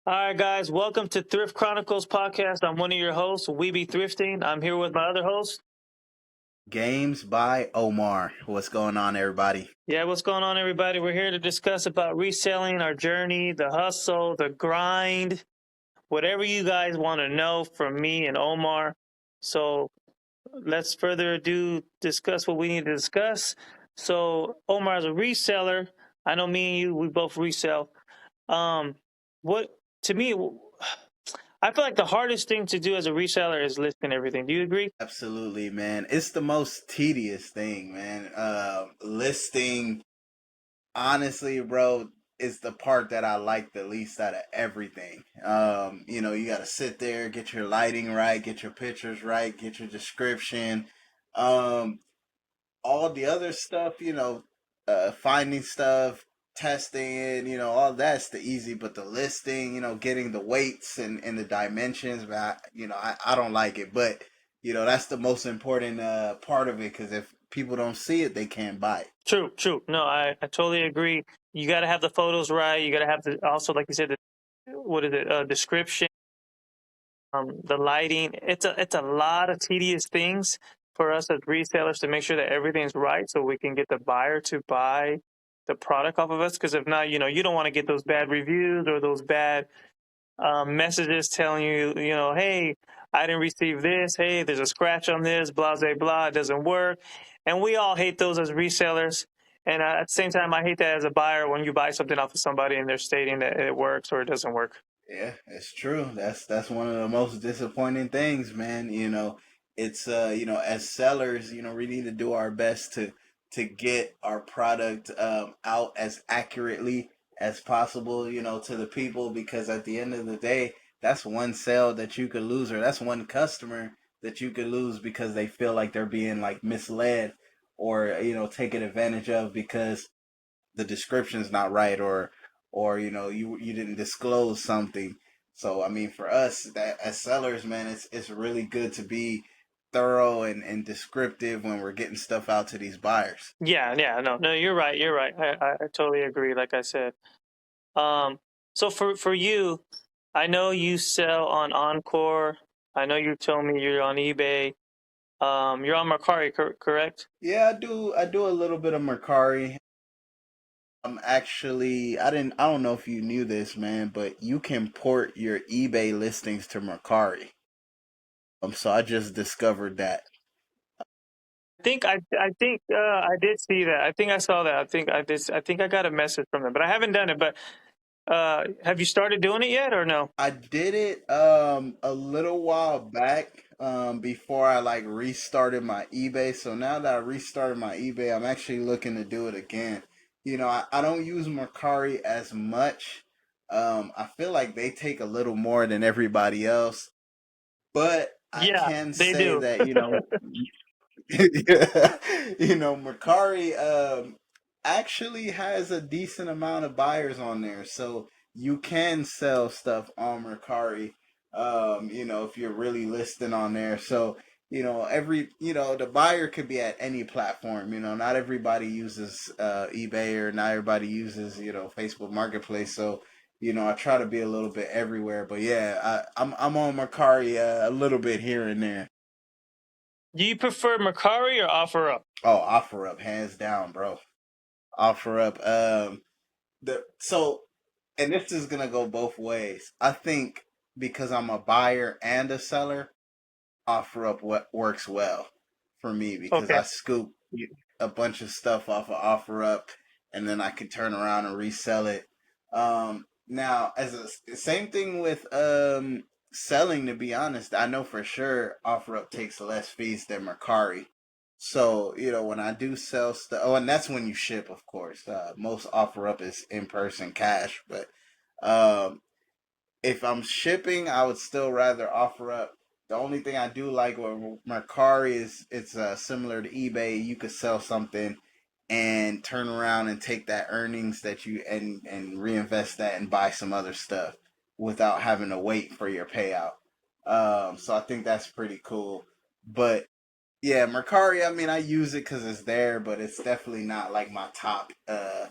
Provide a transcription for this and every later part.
All right, guys, welcome to Thrift Chronicles podcast. I'm one of your hosts, We Be Thrifting. I'm here with my other host. Games by Omar. What's going on, everybody? Yeah, what's going on, everybody? We're here to discuss about reselling, our journey, the hustle, the grind, whatever you guys want to know from me and Omar. So let's further ado discuss what we need to discuss. So Omar is a reseller. I know me and you, we both resell. Um, what to me, I feel like the hardest thing to do as a reseller is listing everything. Do you agree? Absolutely, man. It's the most tedious thing, man. Listing, honestly, bro, is the part that I like the least out of everything. You got to sit there, get your lighting right, get your pictures right, get your description. Um, all the other stuff, finding stuff, testing it, all that's the easy, but the listing, getting the weights and the dimensions, I don't like it, but that's the most important part of it because if people don't see it, they can't buy it. True, true. No, I totally agree. You got to have the photos right. You got to have the also, like you said, what is it? Description, the lighting. It's a lot of tedious things for us as resellers to make sure that everything's right, so we can get the buyer to buy the product off of us. Because if not, you don't want to get those bad reviews or those bad messages telling you, hey, I didn't receive this. Hey, there's a scratch on this. Blah blah blah. It doesn't work, and we all hate those as resellers. And at the same time, I hate that as a buyer when you buy something off of somebody and they're stating that it works or it doesn't work. Yeah, it's true. That's one of the most disappointing things, man. It's as sellers, we need to do our best to get our product out as accurately as possible, to the people because at the end of the day, that's one sale that you could lose or that's one customer that you could lose because they feel like they're being like misled or taken advantage of because the description's not right or you didn't disclose something. So I mean for us that as sellers, man, it's really good to be thorough and descriptive when we're getting stuff out to these buyers. Yeah, yeah, no, you're right. You're right. I totally agree. Like I said, um, so for you, I know you sell on Encore. I know you told me you're on eBay. You're on Mercari, correct? Yeah, I do a little bit of Mercari. Actually I don't know if you knew this, man, but you can port your eBay listings to Mercari. So I just discovered that. I did see that. I think I saw that. I think I got a message from them, but I haven't done it. But have you started doing it yet or no? I did it a little while back before I like restarted my eBay. So now that I restarted my eBay, I'm actually looking to do it again. I don't use Mercari as much. I feel like they take a little more than everybody else, but I Yeah, can they say do. that, Mercari actually has a decent amount of buyers on there, so you can sell stuff on Mercari. If you're really listing on there, so the buyer could be at any platform. Not everybody uses eBay or not everybody uses Facebook Marketplace. So I try to be a little bit everywhere, but yeah, I'm on Mercari a little bit here and there. Do you prefer Mercari or OfferUp? Oh, OfferUp, hands down, bro. OfferUp. And this is gonna go both ways. I think because I'm a buyer and a seller, OfferUp what works well for me because Okay. I scoop a bunch of stuff off of OfferUp, and then I can turn around and resell it. Now, same thing with selling. To be honest, I know for sure OfferUp takes less fees than Mercari. So when I do sell stuff, oh, and that's when you ship, of course. Most OfferUp is in person cash, but um, if I'm shipping, I would still rather OfferUp. The only thing I do like with Mercari is it's similar to eBay. You could sell something and turn around and take that earnings that you and reinvest that and buy some other stuff without having to wait for your payout. So I think that's pretty cool. But yeah, Mercari, I mean, I use it because it's there, but it's definitely not like my top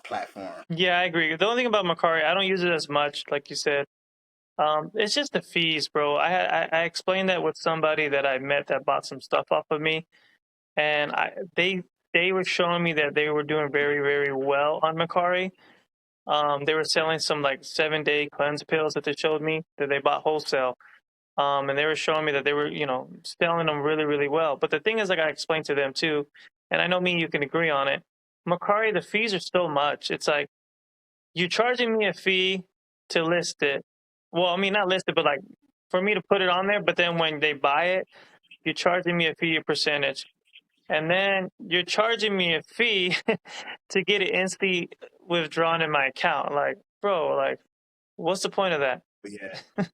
platform. Yeah, I agree. The only thing about Mercari, I don't use it as much, like you said. It's just the fees, bro. I explained that with somebody that I met that bought some stuff off of me, and they were showing me that they were doing very very well on Macari. They were selling some like 7-day cleanse pills that they showed me that they bought wholesale. And they were showing me that they were, selling them really, really well. But the thing is, like I explained to them too, and I know me and you can agree on it. Macari, the fees are so much. It's like you charging me a fee to list it. Well, I mean, not list it, but like for me to put it on there. But then when they buy it, you're charging me a fee, a percentage, and then you're charging me a fee to get it instantly withdrawn in my account. Like, bro, like, what's the point of that? But yeah,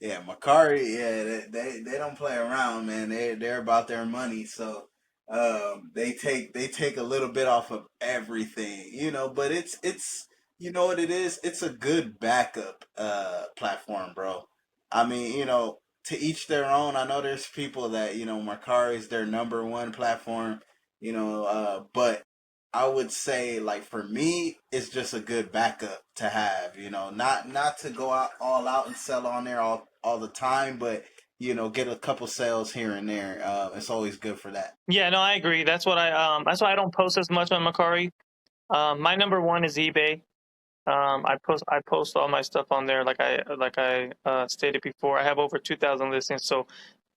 yeah, Macari, yeah, they don't play around, man. They're about their money, so they take a little bit off of everything, But it's you know what it is. It's a good backup platform, bro. I mean, to each their own. I know there's people that Macari is their number one platform, but I would say like for me, it's just a good backup to have. Not to go out all out and sell on there all the time, but get a couple sales here and there. It's always good for that. Yeah, no, I agree. That's why I don't post as much on Macari. My number one is eBay. I post all my stuff on there like I stated before. I have over 2,000 listings, so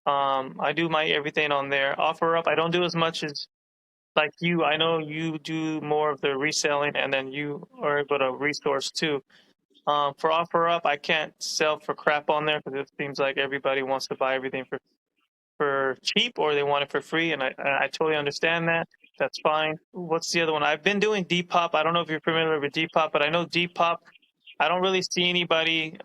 I do my everything on there. OfferUp, I don't do as much as like you. I know you do more of the reselling, and then you are able to resource too. For OfferUp, I can't sell for crap on there because it seems like everybody wants to buy everything for cheap or they want it for free, and I totally understand that. That's fine. What's the other one? I've been doing Depop. I don't know if you're familiar with Depop, but I know Depop. I don't really see anybody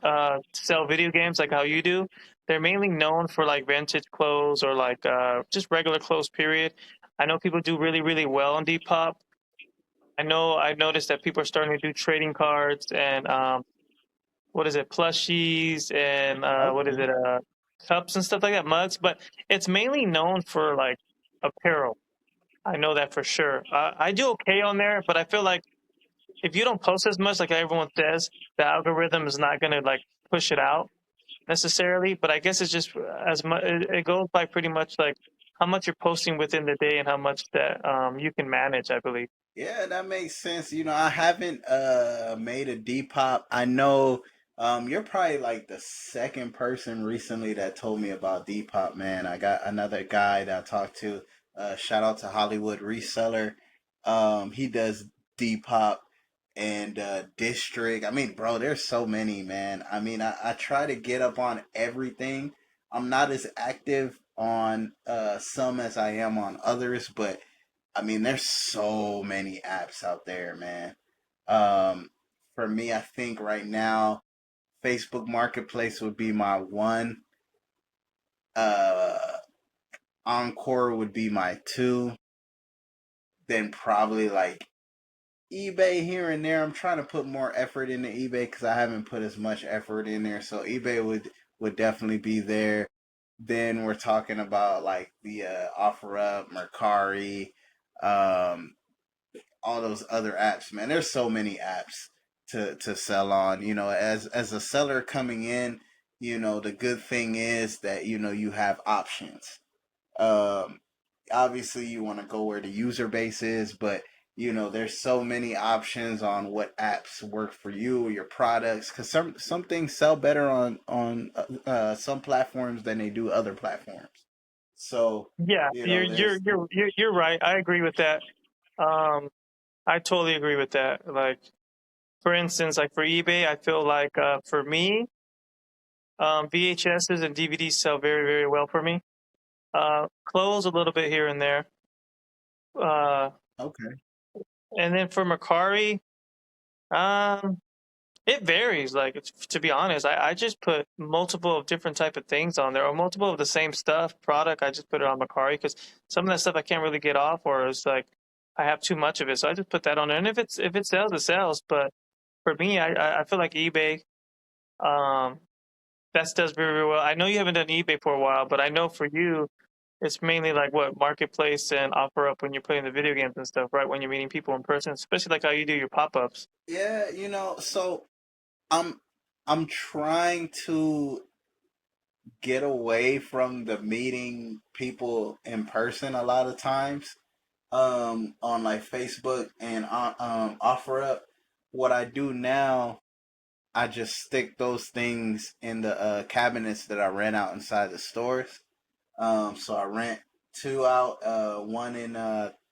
sell video games like how you do. They're mainly known for like vintage clothes or like just regular clothes. Period. I know people do really really well on Depop. I know I've noticed that people are starting to do trading cards and what is it, plushies and what is Okay. it, cups and stuff like that, mugs. But it's mainly known for like apparel. I know that for sure. I do okay on there, but I feel like if you don't post as much, like everyone says, the algorithm is not going to like push it out necessarily. But I guess it's just as much. It goes by pretty much like how much you're posting within the day and how much that you can manage. I believe. Yeah, that makes sense. I haven't made a Depop. I know you're probably like the second person recently that told me about Depop, man. I got another guy that I talked to. Shout out to Hollywood Reseller. He does Depop and District. I mean, bro, there's so many, man. I mean, I try to get up on everything. I'm not as active on some as I am on others, but I mean, there's so many apps out there, man. Um, for me, I think right now, Facebook Marketplace would be my one. Uh, Encore would be my two. Then probably like eBay here and there. I'm trying to put more effort into eBay because I haven't put as much effort in there. So eBay would definitely be there. Then we're talking about like the OfferUp, Mercari, um, all those other apps, man. There's so many apps to sell on. As a seller coming in, the good thing is that you have options. Um, Obviously, you want to go where the user base is, but there's so many options on what apps work for you or your products. Because some things sell better on some platforms than they do other platforms. So Yeah, there's you're right. I agree with that. Um, I totally agree with that. Like, for instance, like for eBay, I feel like for me, VHSs and DVDs sell very, very well for me. Clothes a little bit here and there. Uh, okay. and then for Mercari, um, it varies. Like, to be honest, I just put multiple of different type of things on there, or multiple of the same stuff, product. I just put it on Mercari because some of that stuff I can't really get off, or it's like I have too much of it, so I just put that on there. And if it sells, it sells. But for me, I feel like eBay. Um, that does very, very well. I know you haven't done eBay for a while, but I know for you, it's mainly like what marketplace and offer up when you're playing the video games and stuff, right? When you're meeting people in person, especially like how you do your pop ups. Yeah, so I'm I'm trying to get away from the meeting people in person a lot of times on like Facebook and on OfferUp. What I do now, I just stick those things in the cabinets that I rent out inside the stores. So I rent two out, one in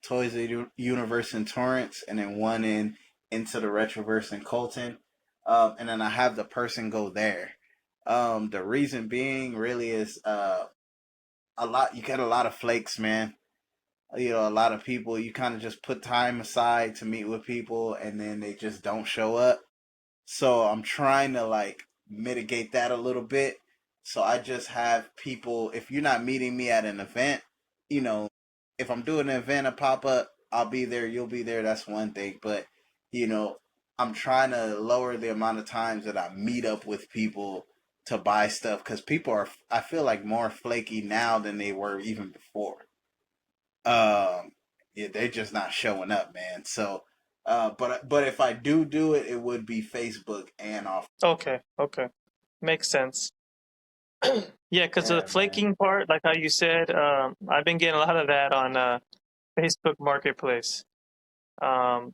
Toys of the Universe in Torrance, and then one in Into the Retroverse in Colton. And then I have the person go there. The reason being really is a lot. You get a lot of flakes, man. You know, a lot of people. You kind of just put time aside to meet with people, and then they just don't show up. So I'm trying to like mitigate that a little bit. So I just have people, if you're not meeting me at an event, you know, if I'm doing an event, a pop up, I'll be there, you'll be there. That's one thing. But, you know, I'm trying to lower the amount of times that I meet up with people to buy stuff because people are, I feel like, more flaky now than they were even before. Yeah, they're just not showing up, man. So, but if I do it, it would be Facebook and off. Okay, okay, makes sense. Yeah, because the Yeah, man. flaking part, like how you said, I've been getting a lot of that on Facebook Marketplace. Um,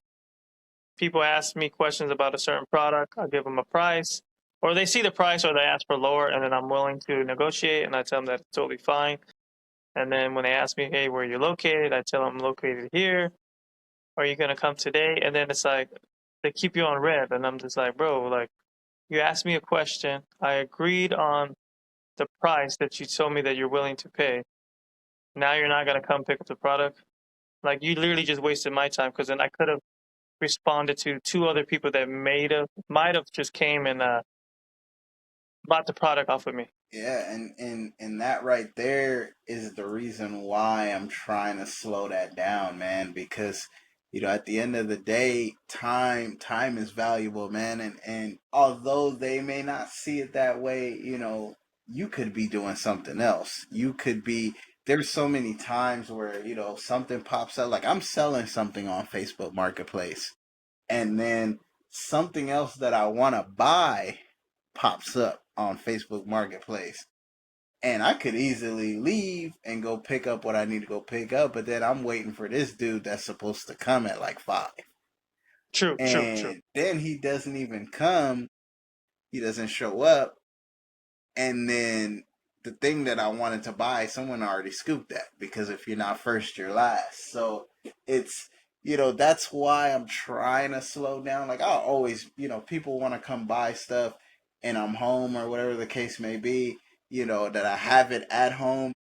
People ask me questions about a certain product, I give them a price, or they see the price or they ask for lower, and then I'm willing to negotiate, and I tell them that it's totally fine. And then when they ask me, hey, where are you located? I tell them I'm located here. Are you gonna come today? And then it's like they keep you on red, and I'm just like, bro, like you asked me a question, I agreed on the price that you told me that you're willing to pay. Now you're not gonna come pick up the product. Like you literally just wasted my time because then I could have responded to two other people that might have just came and bought the product off of me. Yeah, and that right there is the reason why I'm trying to slow that down, man, because you know, at the end of the day, time is valuable, man, and although they may not see it that way, you know, you could be doing something else. You could be there's so many times where, you know, something pops up like I'm selling something on Facebook Marketplace and then something else that I want to buy pops up on Facebook Marketplace. And I could easily leave and go pick up what I need to go pick up, but then I'm waiting for this dude that's supposed to come at like 5. True, true, true. And then he doesn't even come, he doesn't show up, and then the thing that I wanted to buy, someone already scooped that because if you're not first, you're last. So it's you know that's why I'm trying to slow down. Like I'll always people want to come buy stuff, and I'm home or whatever the case may be. You know that I have it at home.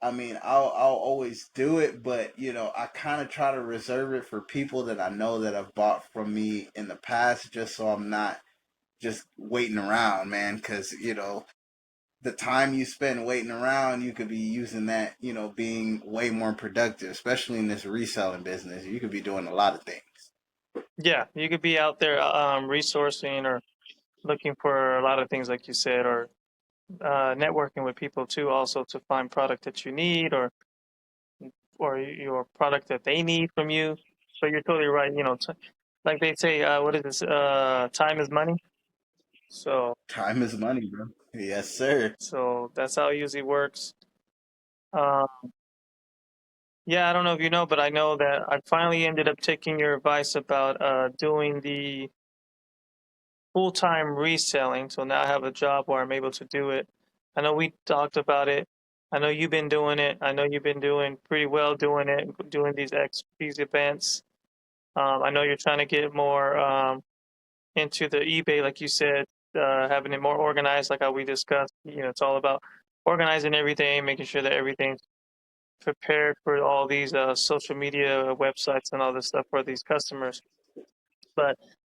I mean, I'll always do it, but I kind of try to reserve it for people that I know that have bought from me in the past, just so I'm not just waiting around, man. Because the time you spend waiting around, you could be using that, being way more productive, especially in this reselling business. You could be doing a lot of things. Yeah, you could be out there resourcing or looking for a lot of things, like you said, or networking with people too, also to find product that you need or your product that they need from you. So you're totally right. Like they say, what is this? Time is money. So Time is money, bro. Yes, sir. so that's how it usually works. Uh, yeah, I don't know if you know, but I know that I finally ended up taking your advice about doing the full-time reselling. So now I have a job where I'm able to do it. I know we talked about it. I know you've been doing it. I know you've been doing pretty well doing it, doing these events. I know you're trying to get more into the eBay, like you said, having it more organized, like how we discussed. It's all about organizing everything, making sure that everything's prepared for all these social media websites and all this stuff for these customers. But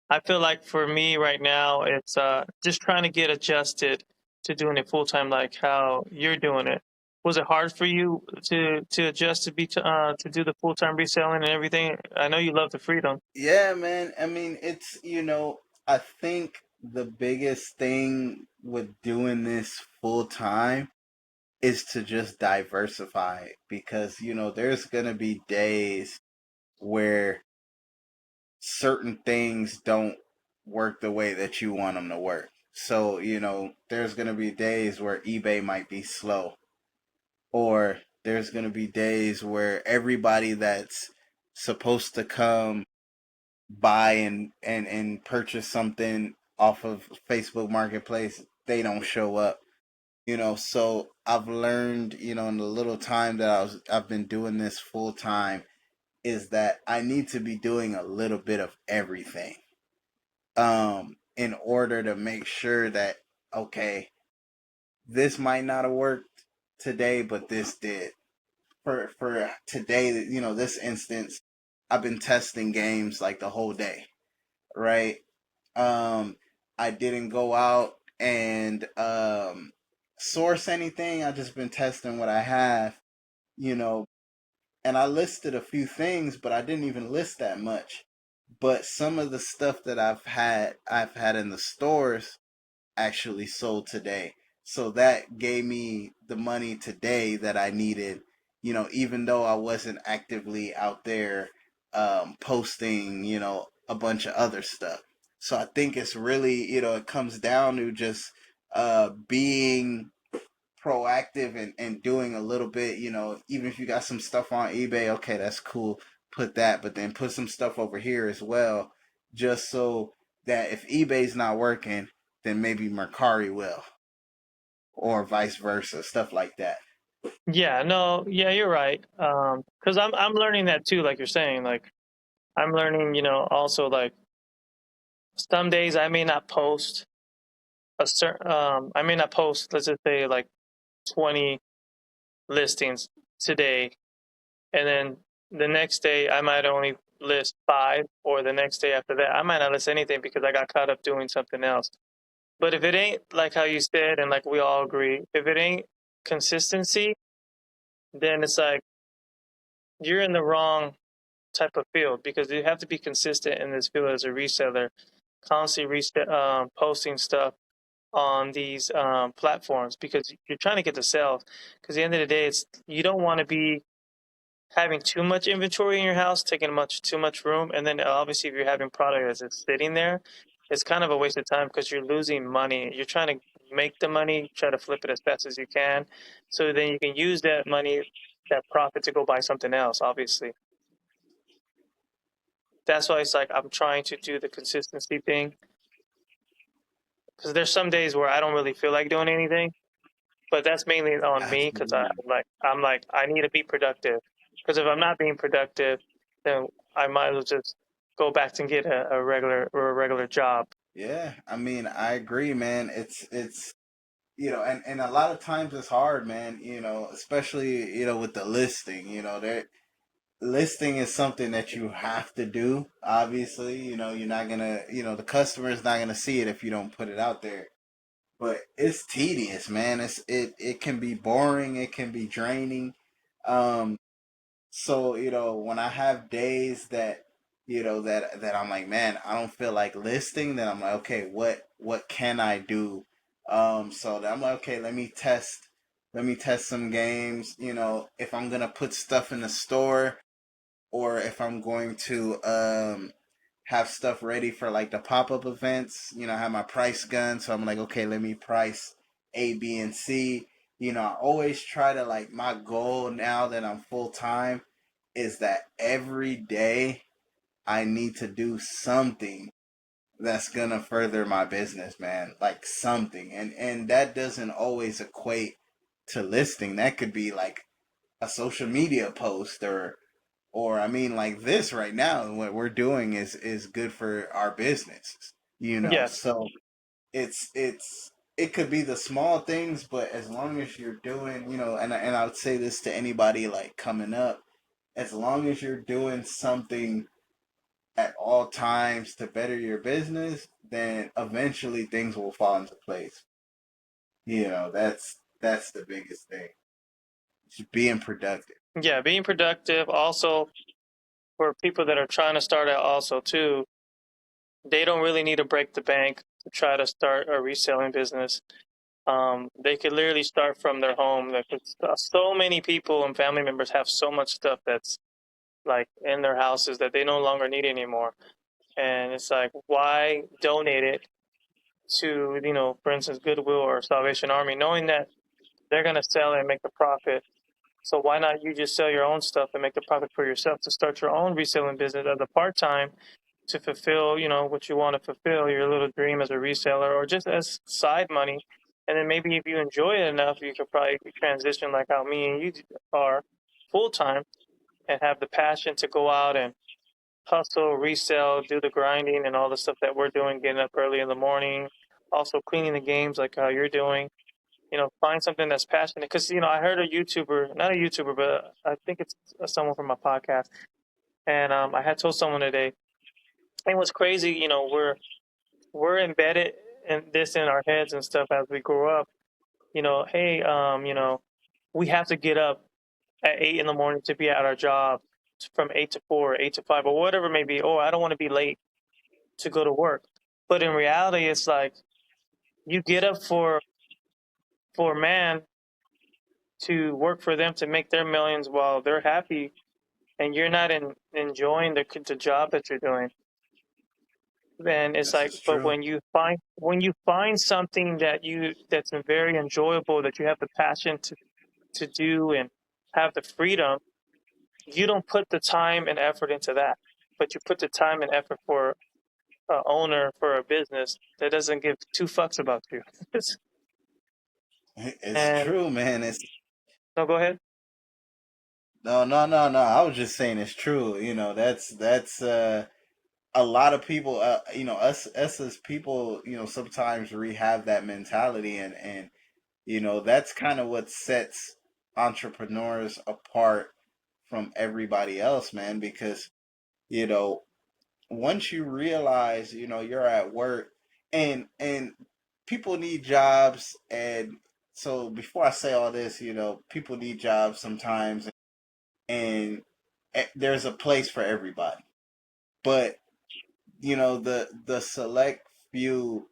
I feel like for me right now, it's just trying to get adjusted to doing it full time, like how you're doing it. Was it hard for you to adjust to do the full time reselling and everything? I know you love the freedom. Yeah, man. I mean, it's, I think the biggest thing with doing this full time is to just diversify because, there's going to be days where certain things don't work the way that you want them to work. So, there's going to be days where eBay might be slow, or there's going to be days where everybody that's supposed to come buy and purchase something off of Facebook Marketplace, they don't show up. So I've learned, in the little time that I've been doing this full time, is that I need to be doing a little bit of everything in order to make sure that, okay, this might not have worked today, but this did. For today, this instance, I've been testing games like the whole day, right? Um, I didn't go out and source anything. I just been testing what I have, you know, and I listed a few things, but I didn't even list that much. But some of the stuff that I've had in the stores actually sold today. So that gave me the money today that I needed, even though I wasn't actively out there posting, a bunch of other stuff. So I think it's really, it comes down to just being proactive and doing a little bit, even if you got some stuff on eBay, okay, that's cool. Put that, but then put some stuff over here as well, just so that if eBay's not working, then maybe Mercari will, or vice versa, stuff like that. Yeah, no, yeah, you're right. Because I'm learning that too, like you're saying. Like I'm learning, also like some days I may not post a certain, I may not post, let's just say like 20 listings today, and then the next day I might only list five, or the next day after that I might not list anything because I got caught up doing something else. But if it ain't like how you said, and like we all agree, if it ain't consistency, then it's like you're in the wrong type of field, because you have to be consistent in this field as a reseller, constantly posting stuff on these platforms, because you're trying to get the sales. Because at the end of the day, it's you don't want to be having too much inventory in your house, taking too much room, and then obviously if you're having product that's just sitting there, it's kind of a waste of time because you're losing money. You're trying to make the money, try to flip it as fast as you can, so then you can use that money, that profit, to go buy something else. Obviously, that's why it's like I'm trying to do the consistency thing, because there's some days where I don't really feel like doing anything, but that's mainly on me because Absolutely. I'm like I need to be productive, because if I'm not being productive, then I might as well just go back and get a regular job. Yeah, I mean, I agree, man. It's and a lot of times it's hard, man. Especially with the listing. There listing is something that you have to do. Obviously, you're not gonna, the customer's not gonna see it if you don't put it out there. But it's tedious, man. It can be boring. It can be draining. Um, so when I have days that that I'm like, man, I don't feel like listing, then I'm like, okay, what can I do? So that I'm like, okay, let me test some games. If I'm gonna put stuff in the store, or if I'm going to have stuff ready for like the pop up events. I have my price gun, so I'm like, okay, let me price A, B, and C. I always try to, like, my goal now that I'm full time is that every day I need to do something that's gonna further my business, man. Like something, and that doesn't always equate to listing. That could be like a social media post, or I mean, like this right now, what we're doing is good for our business, Yes, So it could be the small things, but as long as you're doing, and I would say this to anybody like coming up, as long as you're doing something at all times to better your business, then eventually things will fall into place. That's the biggest thing. Just being productive. yeah, being productive. Also, for people that are trying to start out, also too, they don't really need to break the bank to try to start a reselling business. They could literally start from their home. Like so many people and family members have so much stuff that's like in their houses that they no longer need anymore. And it's like, why donate it to, for instance, Goodwill or Salvation Army, knowing that they're going to sell and make a profit. So why not you just sell your own stuff and make the profit for yourself to start your own reselling business as a part-time to fulfill, what you want to fulfill, your little dream as a reseller, or just as side money. And then maybe if you enjoy it enough, you could probably transition like how me and you are full-time and have the passion to go out and hustle, resell, do the grinding and all the stuff that we're doing, getting up early in the morning, also cleaning the games like how you're doing. Find something that's passionate. Because, I heard a YouTuber, not a YouTuber, but I think it's someone from my podcast. And I had told someone today, and what's crazy, we're embedded in this in our heads and stuff as we grow up. Hey, we have to get up at 8 in the morning to be at our job from 8 to 4, 8 to 5, or whatever it may be. Or I don't want to be late to go to work. But in reality, it's like you get up for a man to work for them to make their millions while they're happy, and you're not enjoying the job that you're doing. Then it's This like, is but true. when you find something that's very enjoyable, that you have the passion to do and have the freedom, you don't put the time and effort into that, but you put the time and effort for a owner for a business that doesn't give two fucks about you. It's And true, man. It's no, go ahead. no, no, no, no. I was just saying it's true. That's a lot of people. Us as people. Sometimes we have that mentality, and that's kind of what sets entrepreneurs apart from everybody else, man. Because you know, once you realize, you're at work, and people need jobs, and so before I say all this, people need jobs sometimes, and there's a place for everybody. But the select few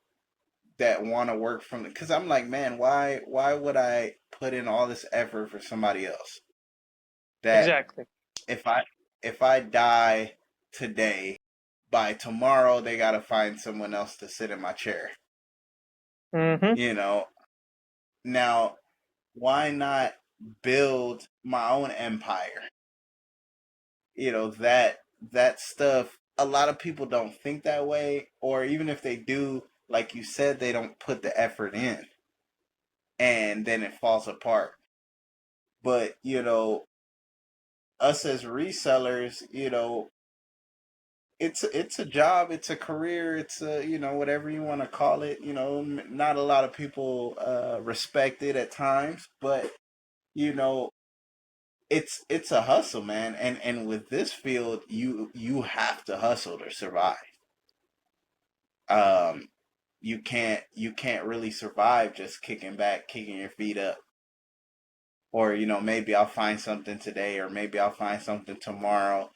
that want to work from, because I'm like, man, why would I put in all this effort for somebody else that Exactly. if I die today, by tomorrow they got to find someone else to sit in my chair. Mm-hmm. you know Now, why not build my own empire? That stuff, a lot of people don't think that way, or even if they do, like you said, they don't put the effort in, and then it falls apart. But us as resellers, it's a job, it's a career, it's a, whatever you want to call it. Not a lot of people respect it at times, but you know it's a hustle, man. And with this field, you have to hustle to survive. um you can't really survive just kicking back, kicking your feet up, or maybe I'll find something today, or maybe I'll find something tomorrow.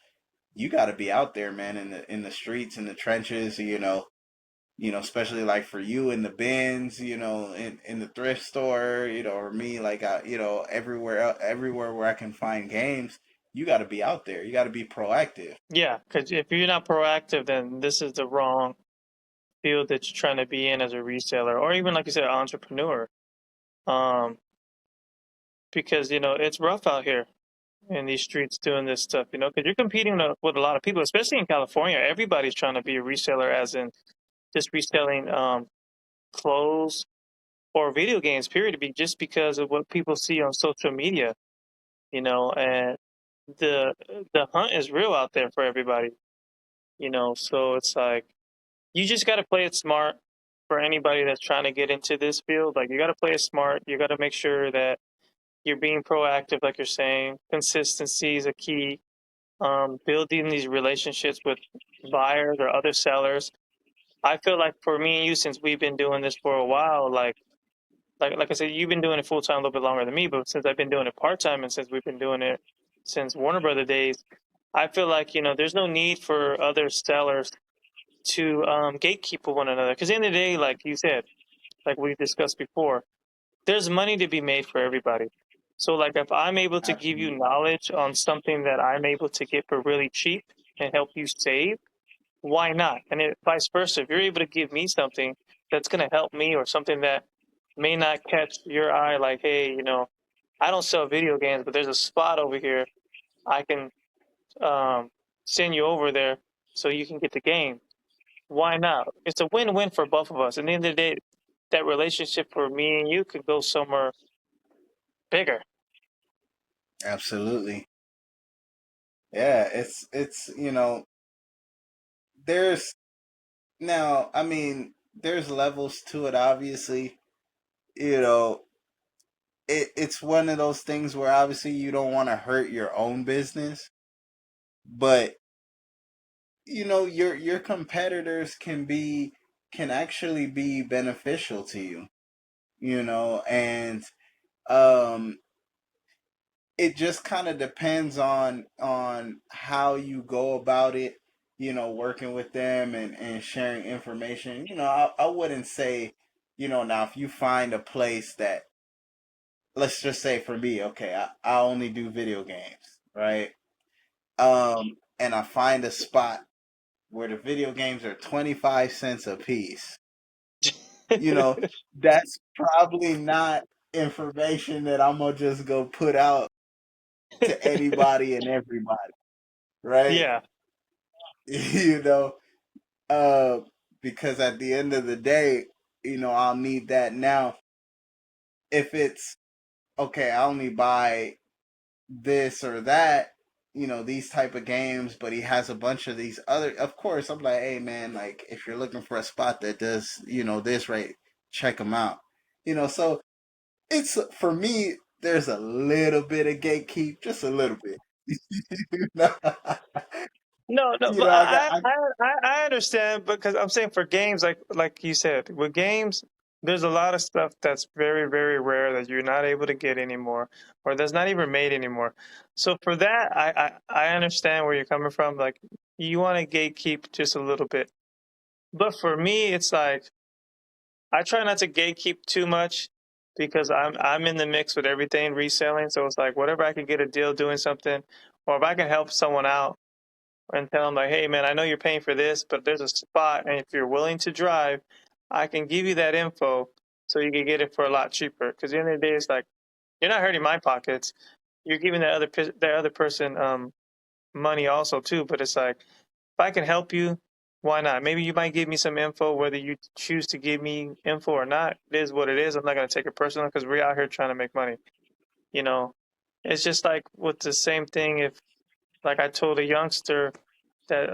You got to be out there, man, in the streets, in the trenches, especially like for you in the bins, in the thrift store, or me, like everywhere where I can find games. You got to be out there. You got to be proactive. Yeah, because if you're not proactive, then this is the wrong field that you're trying to be in as a reseller, or even like you said, entrepreneur. Um, because it's rough out here in these streets doing this stuff. Because you're competing with a lot of people, especially in California. Everybody's trying to be a reseller, as in just reselling clothes or video games. Period. Just because of what people see on social media. And the the hunt is real out there for everybody. So it's like you just got to play it smart for anybody that's trying to get into this field. Like you got to play it smart. You got to make sure that you're being proactive, like you're saying. Consistency is a key. Building these relationships with buyers or other sellers. I feel like for me and you, since we've been doing this for a while, like I said, you've been doing it full time a little bit longer than me, but since I've been doing it part time and since we've been doing it since Warner Brother days, I feel like there's no need for other sellers to gatekeep one another. Because in the end of the day, like you said, like we discussed before, there's money to be made for everybody. So like if I'm able to give you Absolutely. knowledge on something that I'm able to get for really cheap and help you save, why not? And vice versa, if you're able to give me something that's going to help me, or something that may not catch your eye, like, hey, I don't sell video games, but there's a spot over here. I can um, send you over there so you can get the game. Why not? It's a win-win for both of us. At the end of the day, that relationship for me and you could go somewhere bigger. Absolutely. Yeah, it's there's now, I mean, there's levels to it, obviously. You know, it's one of those things where obviously you don't want to hurt your own business, but your competitors can actually be beneficial to you, and um it just kind of depends on how you go about it, working with them and sharing information. I wouldn't say, now if you find a place that, let's just say for me, okay, I only do video games, right? And I find a spot where the video games are 25 cents a piece, you know, that's probably not information that I'm gonna just go put out to anybody and everybody, right? Yeah. you know, uh, because at the end of the day, I'll need that. Now, if it's okay, I only buy this or that, these type of games, but he has a bunch of these other, of course, I'm like, hey man, like if you're looking for a spot that does, this, right, check them out. So it's, for me, there's a little bit of gatekeep, just a little bit. you know, No, no, but I got, I understand, because I'm saying for games, like you said, with games, there's a lot of stuff that's very, very rare that you're not able to get anymore, or that's not even made anymore. So for that, I understand where you're coming from. Like, you want to gatekeep just a little bit. But for me, it's like I try not to gatekeep too much, because I'm in the mix with everything reselling. So it's like whatever I can get a deal doing something, or if I can help someone out and tell them like, hey man, I know you're paying for this, but there's a spot, and if you're willing to drive, I can give you that info so you can get it for a lot cheaper. Because at the end of the day, it's like you're not hurting my pockets. You're giving that other person money also too. But it's like if I can help you, why not? Maybe you might give me some info, whether you choose to give me info or not. It is what it is. I'm not gonna take it personal, because we're out here trying to make money. You know, it's just like with the same thing. If, like, I told a youngster that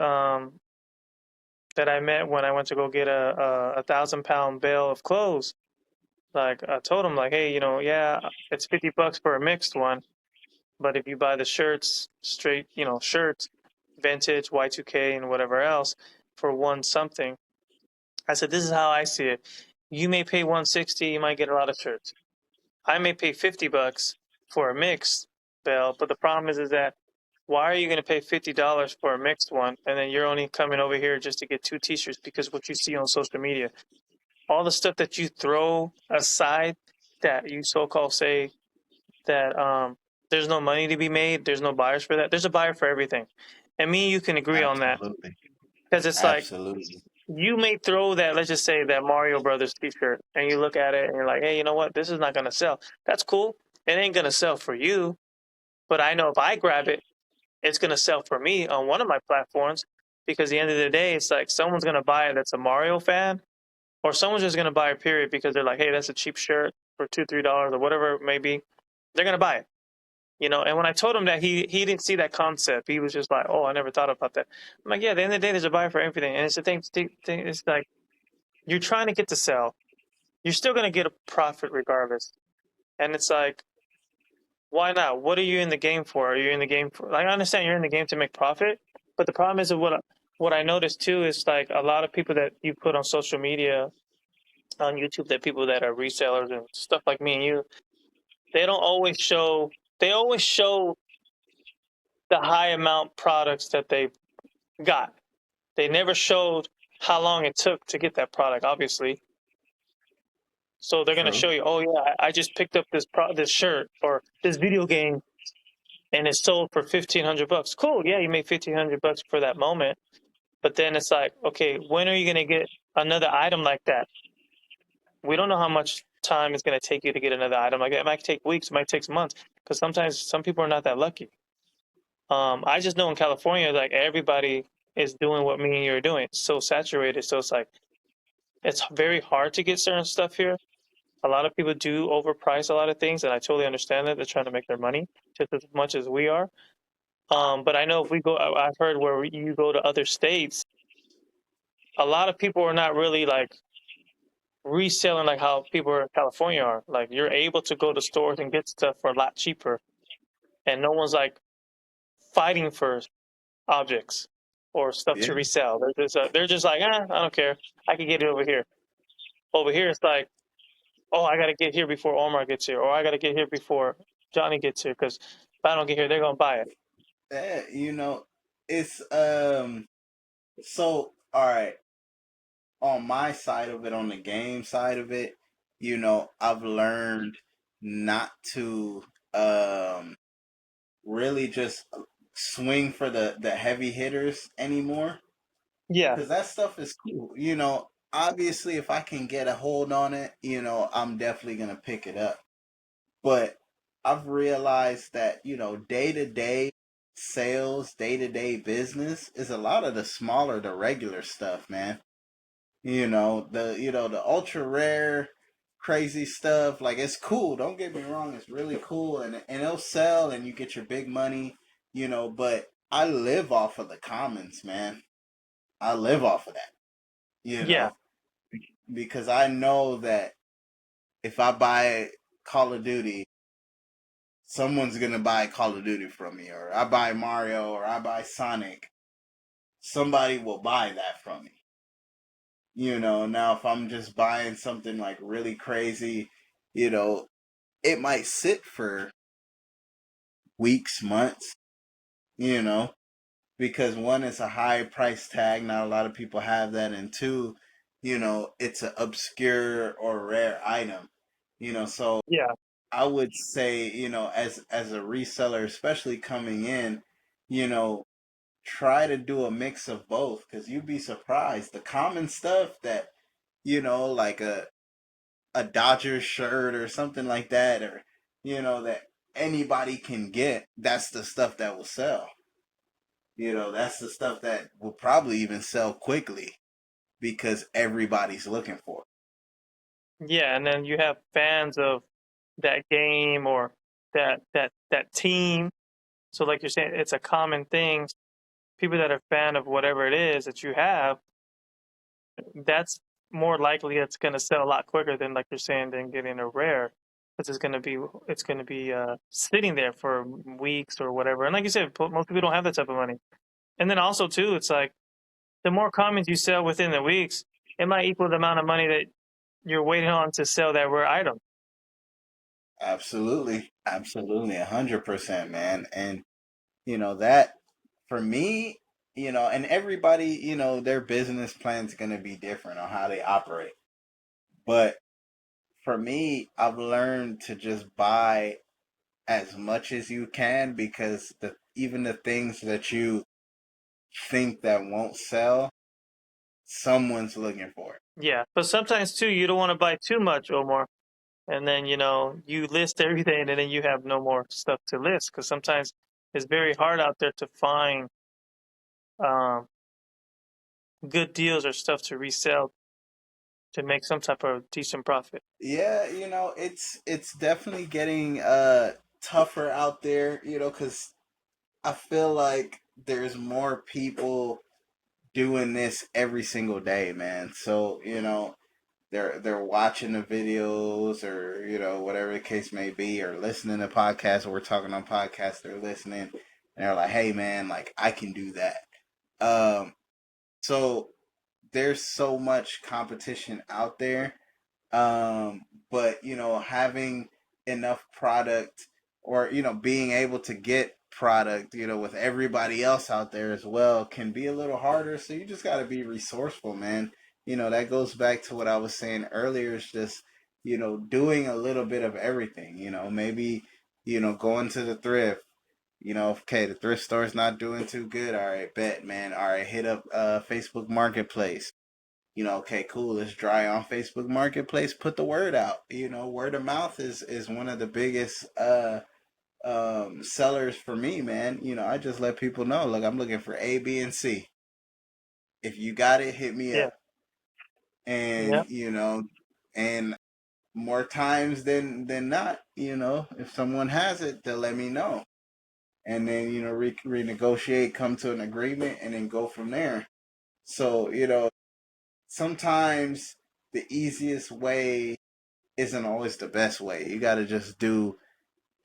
that I met when I went to go get a 1,000 pound bale of clothes. Like, I told him like, hey, yeah, it's $50 for a mixed one, but if you buy the shirts straight, shirts, vintage, Y2K, and whatever else for one something, I said, this is how I see it. You may pay 160, you might get a lot of shirts. I may pay $50 for a mixed bale, but the problem is that why are you going to pay $50 for a mixed one, and then you're only coming over here just to get two T-shirts? Because what you see on social media, all the stuff that you throw aside, that you so-called say that there's no money to be made, there's no buyers for that. There's a buyer for everything, and me and you can agree on that. absolutely, Because it's like, absolutely, you may throw that, let's just say that Mario Brothers T-shirt, and you look at it and you're like, hey, you know what? This is not going to sell. That's cool. It ain't going to sell for you, but I know if I grab it, it's going to sell for me on one of my platforms, because at the end of the day, it's like someone's going to buy it that's a Mario fan, or someone's just going to buy it, period, because they're like, hey, that's a cheap shirt for $2, $3, or whatever it may be. They're going to buy it. And when I told him that, he didn't see that concept. He was just like, oh, I never thought about that. I'm like, yeah, at the end of the day, there's a buyer for everything. And it's the thing, it's like, you're trying to get to sell. You're still going to get a profit regardless. And it's like, why not? What are you in the game for? Are you in the game for, like, I understand you're in the game to make profit, but the problem is, what I noticed too is like a lot of people that you put on social media, on YouTube, that people that are resellers and stuff like me and you, they don't always show. They always show the high amount products that they got. They never showed how long it took to get that product, obviously. So they're gonna true, show you, oh yeah, I just picked up this shirt or this video game, and it's sold for $1,500. Cool, yeah, you made $1,500 for that moment. But then it's like, okay, when are you gonna get another item like that? We don't know how much time it's going to take you to get another item. Like it might take weeks, it might take months, because sometimes some people are not that lucky. I just know in California, like everybody is doing what me and you are doing. It's so saturated, so it's like it's very hard to get certain stuff here. A lot of people do overprice a lot of things, and I totally understand that they're trying to make their money just as much as we are. But I know if we go, I've heard where you go to other states, a lot of people are not really like reselling like how people in California are. Like you're able to go to stores and get stuff for a lot cheaper, and no one's like fighting for objects or stuff Yeah, to resell. They're just like, I don't care. I can get it over here. Over here, it's like, oh, I got to get here before Omar gets here, or I got to get here before Johnny gets here, because if I don't get here, they're gonna buy it. yeah, it's so all right. On my side of it, on the game side of it, I've learned not to really just swing for the heavy hitters anymore, Yeah, because that stuff is cool. Obviously, if I can get a hold on it, I'm definitely gonna pick it up. But I've realized that, day to day sales, day to day business is a lot of the smaller, the regular stuff, man. The ultra rare crazy stuff, like it's cool. Don't get me wrong, it's really cool, and it'll sell and you get your big money, but I live off of the commons, man. I live off of that, you yeah, know, because I know that if I buy Call of Duty, someone's gonna buy Call of Duty from me, or I buy Mario, or I buy Sonic, somebody will buy that from me. Now if I'm just buying something like really crazy, you know, it might sit for weeks, months, you know, because one, it's a high price tag. Not a lot of people have that. And two, it's an obscure or rare item, so yeah, I would say, as a reseller, especially coming in, you know, try to do a mix of both, because you'd be surprised. The common stuff that, like a Dodgers shirt or something like that, or that anybody can get, that's the stuff that will sell. That's the stuff that will probably even sell quickly because everybody's looking for yeah. And then you have fans of that game or that team. So like you're saying, it's a common thing. People that are fan of whatever it is that you have, that's more likely it's going to sell a lot quicker than like you're saying than getting a rare, because it's going to be sitting there for weeks or whatever. And like you said, most people don't have that type of money. And then also too, it's like the more commons you sell within the weeks, it might equal the amount of money that you're waiting on to sell that rare item. it. Absolutely. Absolutely. 100%, man. And, that for me, and everybody, their business plan's going to be different on how they operate. But for me, I've learned to just buy as much as you can, because even the things that you think that won't sell, someone's looking for it. Yeah, but sometimes too, you don't want to buy too much, Omar, and then you list everything, and then you have no more stuff to list, because sometimes it's very hard out there to find um, good deals or stuff to resell to make some type of decent profit. Yeah, it's definitely getting tougher out there, cuz I feel like there's more people doing this every single day, man. So, they're watching the videos, or, whatever the case may be, or listening to podcasts, or we're talking on podcasts, they're listening and they're like, "Hey man, like I can do that." So there's so much competition out there, but having enough product, or being able to get product, with everybody else out there as well, can be a little harder. So you just got to be resourceful, man. That goes back to what I was saying earlier. It's just doing a little bit of everything. Maybe going to the thrift. Okay, the thrift store's not doing too good. All right, bet, man. All right, hit up Facebook Marketplace. Okay, cool, it's dry on Facebook Marketplace, put the word out. Word of mouth is one of the biggest sellers for me, man. I just let people know, look, I'm looking for A, B, and C. If you got it, hit me Yeah. up. And Yeah. and more times than not, if someone has it, they'll let me know. And then, renegotiate, come to an agreement, and then go from there. So, sometimes the easiest way isn't always the best way. You got to just do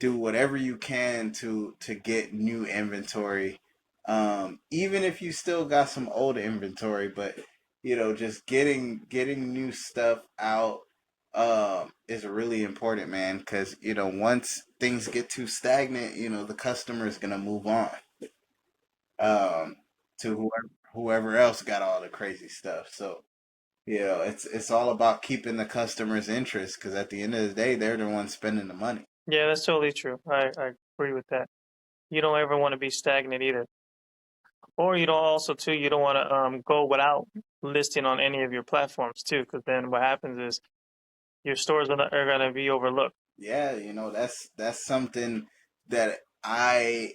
whatever you can to get new inventory. Even if you still got some old inventory, but just getting new stuff out is really important, man. Because once things get too stagnant, the customer is gonna move on um, to whoever else got all the crazy stuff. So it's all about keeping the customer's interest, because at the end of the day, they're the ones spending the money. Yeah, that's totally true. I agree with that. You don't ever want to be stagnant either. Or you don't also too, you don't want to go without listing on any of your platforms too, because then what happens is your stores are gonna be overlooked. Yeah, that's something that I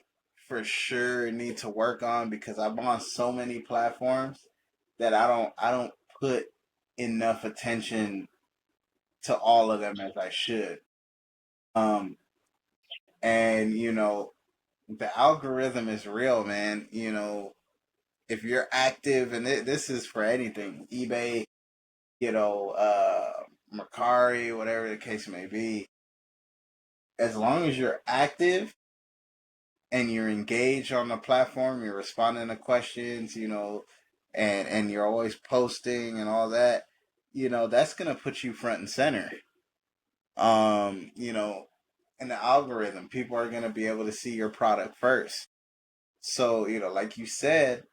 for sure need to work on, because I'm on so many platforms that I don't put enough attention to all of them as I should. Um and the algorithm is real, man. If you're active, and this is for anything, eBay, Mercari, whatever the case may be, as long as you're active and you're engaged on the platform, you're responding to questions, and you're always posting and all that, that's gonna put you front and center. Um, you know, in the algorithm, people are gonna be able to see your product first. So, like you said,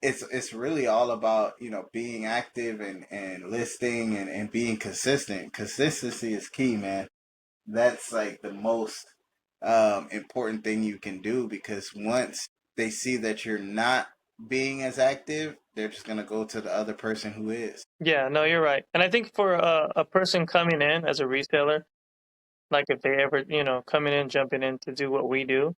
it's really all about, being active and listing and being consistent. Consistency is key, man. That's like the most important thing you can do, because once they see that you're not being as active, they're just gonna go to the other person who is. Yeah, no, you're right. And I think for a person coming in as a reseller, like if they ever, coming in, jumping in to do what we do,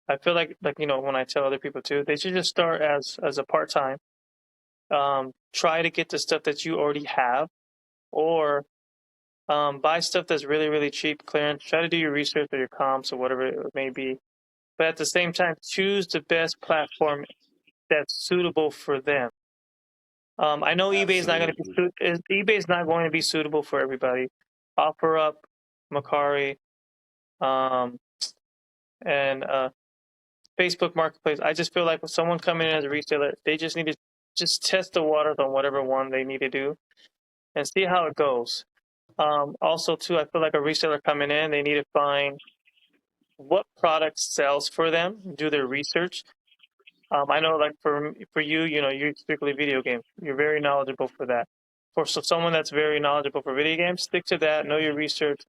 I feel like when I tell other people too, they should just start as a part time. Try to get the stuff that you already have, or buy stuff that's really really cheap, clearance. Try to do your research or your comps or whatever it may be. But at the same time, choose the best platform that's suitable for them. I know Absolutely. eBay is not going to be suitable for everybody. OfferUp, Macari, um, and Facebook Marketplace. I just feel like with someone coming in as a reseller, they just need to just test the waters on whatever one they need to do and see how it goes. Also, too, I feel like a reseller coming in, they need to find what product sells for them, do their research. I know, like for you, you're strictly video games. You're very knowledgeable for that. For someone that's very knowledgeable for video games, stick to that. Know your research.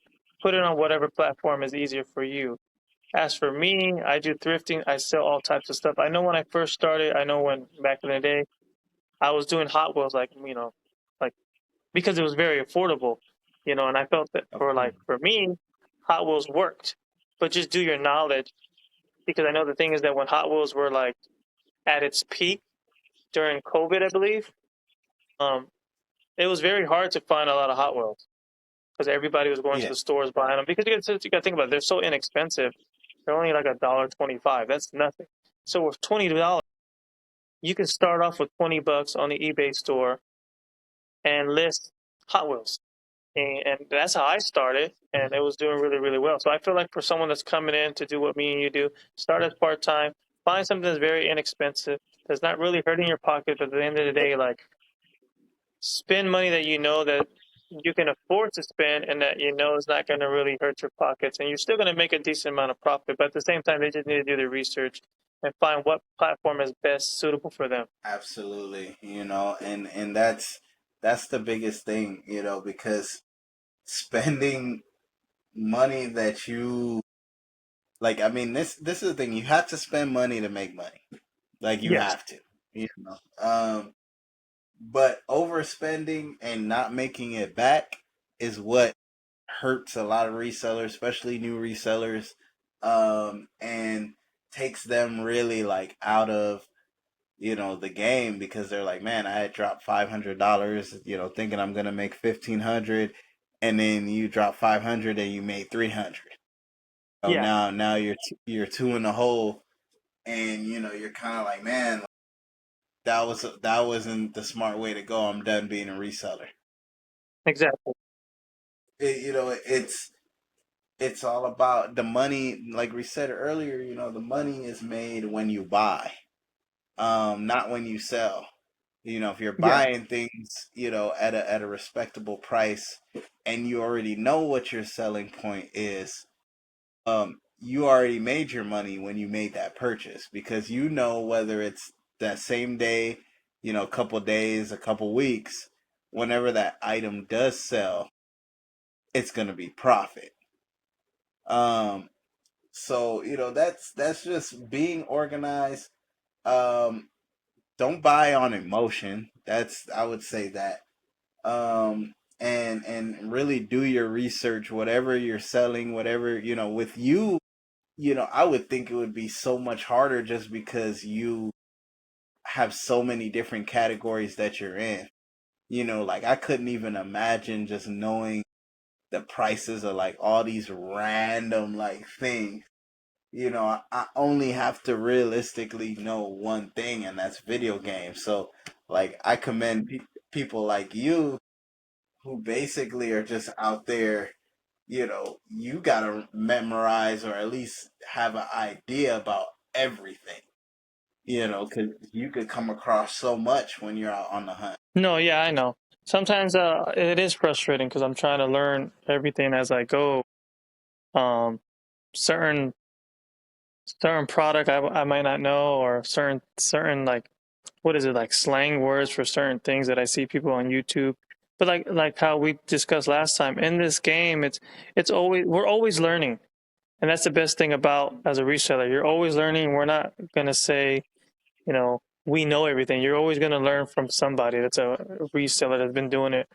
Put it on whatever platform is easier for you. As for me, I do thrifting. I sell all types of stuff. I know when I first started, I know when back in the day, I was doing Hot Wheels, like because it was very affordable, and I felt that Of for course. like for me, Hot Wheels worked. But just do your knowledge, because I know the thing is that when Hot Wheels were like at its peak during COVID, I believe, um, it was very hard to find a lot of Hot Wheels because everybody was going to Yeah, the stores buying them. Because you got to think about it, they're so inexpensive. They're only like $1.25. That's nothing. So with $20, you can start off with $20 on the eBay store and list Hot Wheels. And that's how I started, and it was doing really, really well. So I feel like for someone that's coming in to do what me and you do, start as part time, find something that's very inexpensive, that's not really hurting your pocket, but at the end of the day, like spend money that you know that you can afford to spend and that you know is not going to really hurt your pockets, and you're still going to make a decent amount of profit. But at the same time, they just need to do their research and find what platform is best suitable for them. absolutely. And that's the biggest thing, because spending money that you like, I mean, this is the thing. You have to spend money to make money. Like, you Yes. have to. You know. But overspending and not making it back is what hurts a lot of resellers, especially new resellers, and takes them really like out of the game, because they're like, man, I had dropped $500, thinking I'm gonna make 1,500, and then you drop 500 and you made 300. So Yeah, now you're two in the hole, and you're kind of like, man, that wasn't the smart way to go. I'm done being a reseller. exactly. It's all about the money. Like we said earlier, the money is made when you buy, not when you sell. If you're Yeah, buying things, at a respectable price, and you already know what your selling point is, you already made your money when you made that purchase, because whether it's that same day, a couple days, a couple weeks, whenever that item does sell, it's gonna be profit. Um, so that's just being organized. Um, don't buy on emotion. That's I would say that. And really do your research, whatever you're selling, whatever, with you, I would think it would be so much harder, just because you have so many different categories that you're in. Like, I couldn't even imagine just knowing the prices of like all these random like things. I only have to realistically know one thing, and that's video games. So, like, I commend people like you, who basically are just out there. You gotta memorize, or at least have an idea about everything. Because you could come across so much when you're out on the hunt. no, yeah, I know. Sometimes it is frustrating because I'm trying to learn everything as I go. Um, certain certain product I might not know, or certain like, what is it, like slang words for certain things that I see people on YouTube. But like how we discussed last time, in this game, it's always, we're always learning, and that's the best thing about as a reseller. You're always learning. We're not gonna say, we know everything. You're always gonna learn from somebody that's a reseller that's been doing it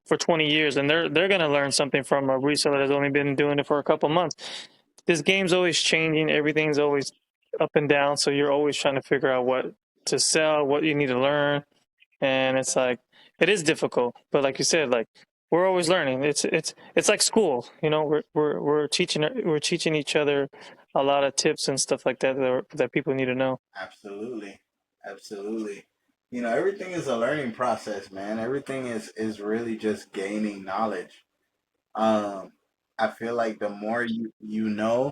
for 20 years, and they're gonna learn something from a reseller that's only been doing it for a couple months. This game's always changing. Everything's always up and down. So you're always trying to figure out what to sell, what you need to learn, and it's like it is difficult. But like you said, like we're always learning. It's like school. We're teaching each other a lot of tips and stuff like that that people need to know. Absolutely. Absolutely. Everything is a learning process, man. Everything is really just gaining knowledge. Um, I feel like the more you know,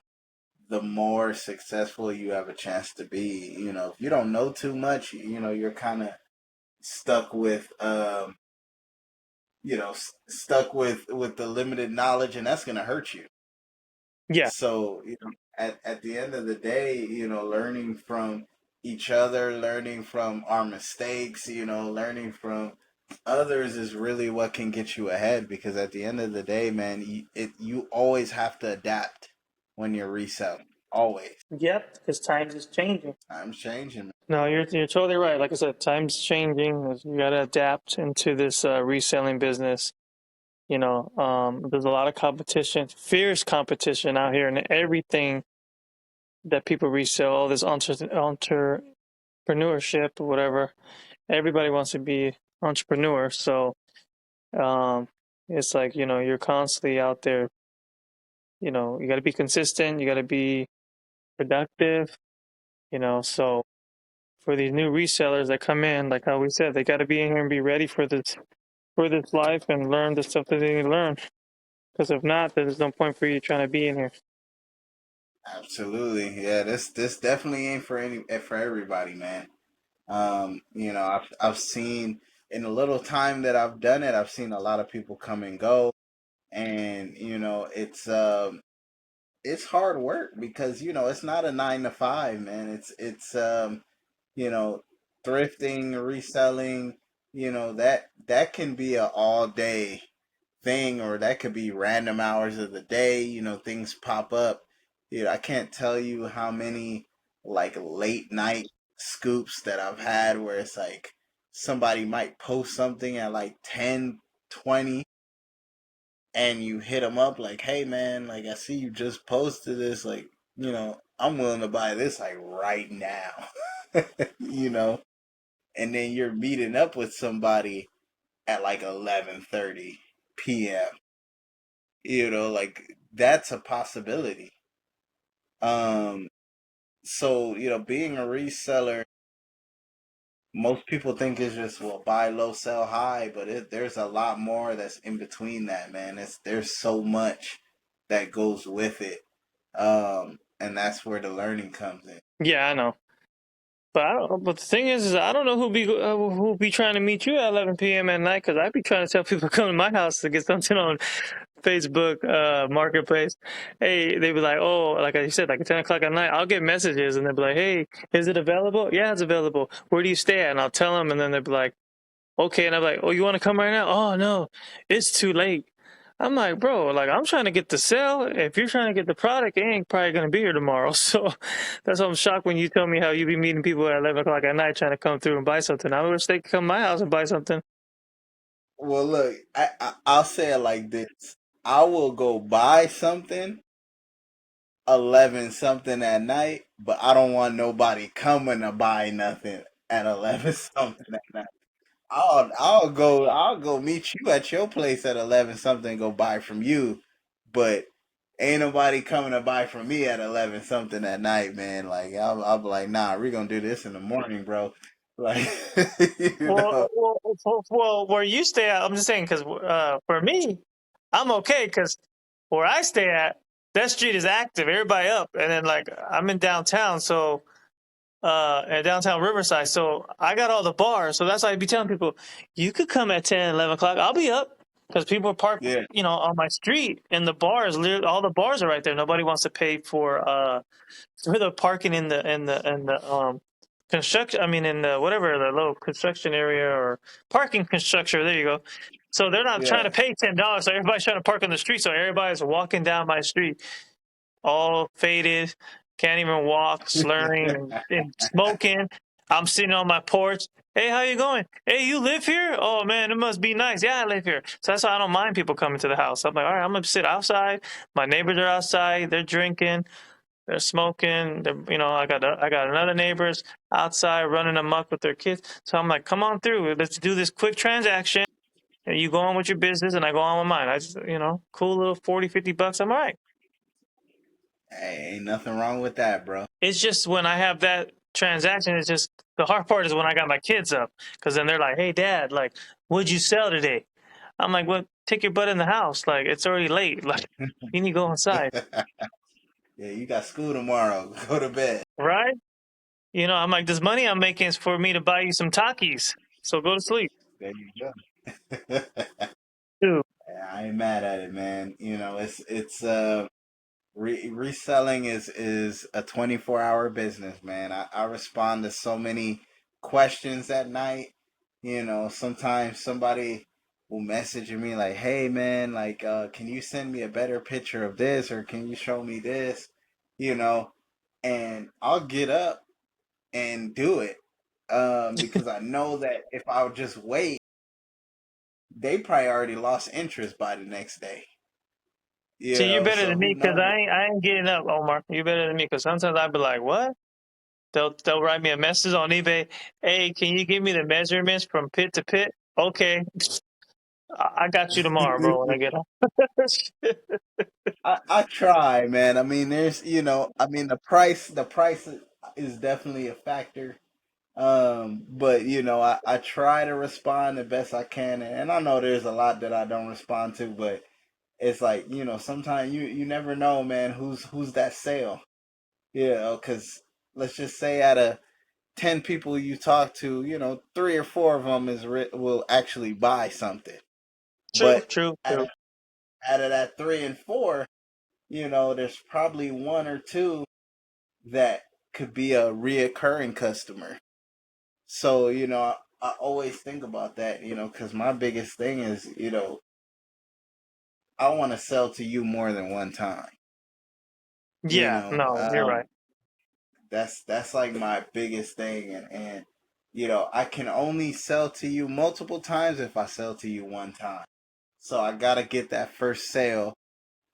the more successful you have a chance to be. If you don't know too much, you're kind of stuck with stuck with the limited knowledge, and that's going to hurt you. Yeah. So, at the end of the day, learning from each other, learning from our mistakes, learning from others is really what can get you ahead, because at the end of the day, man, you always have to adapt when you're reselling. Always. Yep. Because times is changing. Time's changing. No, you're totally right. Like I said, times changing. You got to adapt into this reselling business. There's a lot of competition, fierce competition out here, and everything that people resell, all this entrepreneurship or whatever. Everybody wants to be entrepreneur, so um, it's like you're constantly out there. You got to be consistent. You got to be productive. So for these new resellers that come in, like how we said, they got to be in here and be ready for this life and learn the stuff that they need to learn. Because if not, there's no point for you trying to be in here. Absolutely. Yeah, this definitely ain't for everybody, man. I've seen, in the little time that I've done it, I've seen a lot of people come and go, and it's hard work, because it's not a 9 to 5, man. It's you know thrifting, reselling, that can be a all day thing, or that could be random hours of the day. Things pop up. I can't tell you how many like late night scoops that I've had, where it's like somebody might post something at like 10, 20, and you hit them up like, hey man, like I see you just posted this, like, I'm willing to buy this like right now. you know, and then you're meeting up with somebody at like 11:30 p.m. Like that's a possibility. Um so, being a reseller, most people think it's just, well, buy low, sell high, but there's a lot more that's in between that, man. There's so much that goes with it, and that's where the learning comes in. Yeah, I know. But I don't. But the thing is I don't know who be trying to meet you at 11 p.m. at night because I be trying to tell people to come to my house to get something on Facebook Marketplace. Hey, they be like, oh, like I said, like at 10 o'clock at night, I'll get messages and they'll be like, hey, is it available? Yeah, it's available. Where do you stay at? And I'll tell them, and then they'll be like, okay. And I'm like, oh, you want to come right now? Oh no, it's too late. I'm like, bro, like I'm trying to get the sale. If you're trying to get the product, it ain't probably gonna be here tomorrow. So that's why I'm shocked when you tell me how you be meeting people at 11 o'clock at night trying to come through and buy something. I wish they could come to my house and buy something. Well, look, I'll say it like this: I will go buy something 11 something at night, but I don't want nobody coming to buy nothing at 11 something at night. I'll go meet you at your place at 11 something and go buy from you, but ain't nobody coming to buy from me at 11 something at night, man. Like I'll be like, nah, we're gonna do this in the morning, bro. Like, you know, Where you stay at, I'm just saying, because for me, I'm okay because where I stay at, that street is active, everybody up, and then like I'm in downtown, so at downtown Riverside, so I got all the bars, so that's why I be telling people, you could come at 10, 11 o'clock, I'll be up because people are parked, yeah, on my street, and the bars, all the bars are right there. Nobody wants to pay for the parking in the construction. I mean, in the whatever the little construction area or parking construction. There you go. So they're not trying yeah. to pay $10. So everybody's trying to park on the street. So everybody's walking down my street, all faded, can't even walk, slurring and smoking. I'm sitting on my porch. Hey, how you going? Hey, you live here? Oh man, it must be nice. Yeah, I live here. So that's why I don't mind people coming to the house. I'm like, all right, I'm gonna sit outside. My neighbors are outside. They're drinking. They're smoking. I got another neighbors outside running amok with their kids. So I'm like, come on through. Let's do this quick transaction. And you go on with your business, and I go on with mine. I just, cool little 40, $50. I'm all right. Hey, ain't nothing wrong with that, bro. It's just when I have that transaction, it's just the hard part is when I got my kids up, because then they're like, hey, dad, like, what'd you sell today? I'm like, well, take your butt in the house. Like, it's already late. Like, you need to go inside, Yeah, you got school tomorrow. Go to bed. right? I'm like, this money I'm making is for me to buy you some Takis. So go to sleep. There you go. Dude. Yeah, I ain't mad at it, man. Reselling is a 24-hour business, man. I respond to so many questions at night. Sometimes somebody will message me like, "Hey, man, like, can you send me a better picture of this, or can you show me this?" You know, and I'll get up and do it, because I know that if I would just wait, they probably already lost interest by the next day. See, you're better So than who me because knows? I ain't getting up, Omar. You're better than me because sometimes I'd be like, what? They'll write me a message on eBay. Hey, can you give me the measurements from pit to pit? Okay, I got you tomorrow, bro. When I get home. I try, man. I mean, the price is definitely a factor. But I try to respond the best I can, and I know there's a lot that I don't respond to, but it's like, sometimes you never know, man, who's that sale. Because let's just say out of 10 people you talk to, three or four of them will actually buy something. True, But true, out true. of out of that three and four, there's probably one or two that could be a reoccurring customer. So, I always think about that, because my biggest thing is, I want to sell to you more than one time. You Yeah, know, no, you're right. that's like my biggest thing, and I can only sell to you multiple times if I sell to you one time. So I gotta get that first sale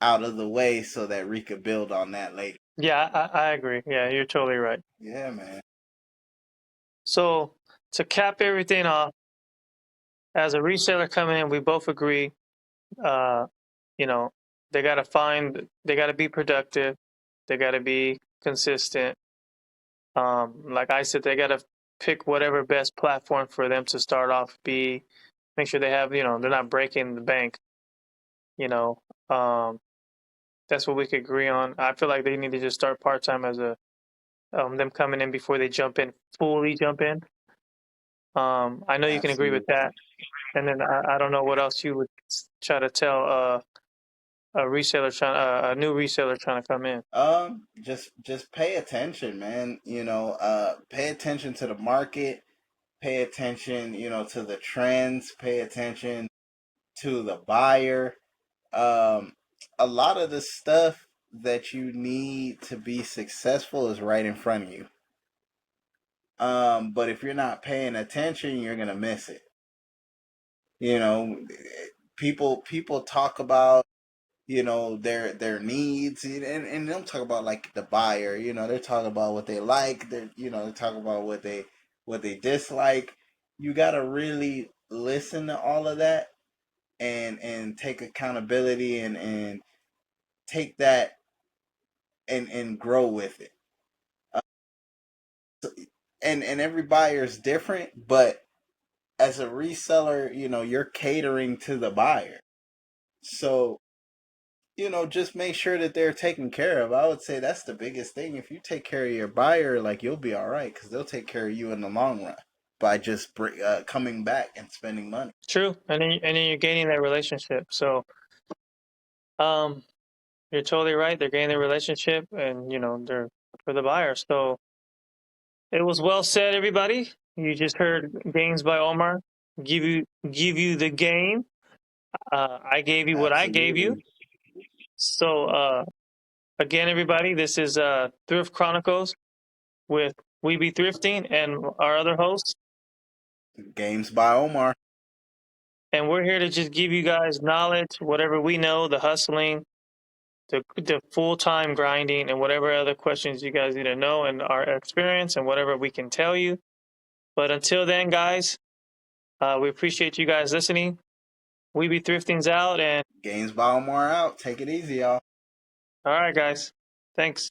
out of the way so that we could build on that later. Yeah, I agree. Yeah, you're totally right. Yeah, man. So to cap everything off, as a reseller coming in, we both agree, uh, you know, they got to be productive, they got to be consistent. Like I said, they got to pick whatever best platform for them to start off. Make sure they have, they're not breaking the bank. You know, um, that's what we could agree on. I feel like they need to just start part time as them coming in before they fully jump in. I know you can agree with Absolutely. that. And then I don't know what else you would try to tell a new reseller trying to come in. Just pay attention, man. Pay attention to the market, pay attention, to the trends, pay attention to the buyer. Um, a lot of the stuff that you need to be successful is right in front of you. But if you're not paying attention, you're gonna miss it. You know, people talk about their needs, and they don't talk about like the buyer. They're talking about what they like. They're talking about what they dislike. You gotta really listen to all of that and take accountability and take that and grow with it. Uh, and every buyer is different, but as a reseller, you're catering to the buyer. So, just make sure that they're taken care of. I would say that's the biggest thing. If you take care of your buyer, like, you'll be all right because they'll take care of you in the long run by just coming back and spending money. True, and then you're gaining that relationship. So, um, you're totally right. They're gaining the relationship, and they're for the buyer. So it was well said, everybody. You just heard games by Omar. Give you the game. I gave you what I gave you. Absolutely. So again, everybody, this is Thrift Chronicles with We Be Thrifting and our other hosts. Games by Omar. And we're here to just give you guys knowledge, whatever we know, the hustling, the full time grinding, and whatever other questions you guys need to know, and our experience, and whatever we can tell you. But until then, guys, we appreciate you guys listening. We Be Thrifting's out, and Games by Omar out. Take it easy, y'all. all right, guys. Thanks.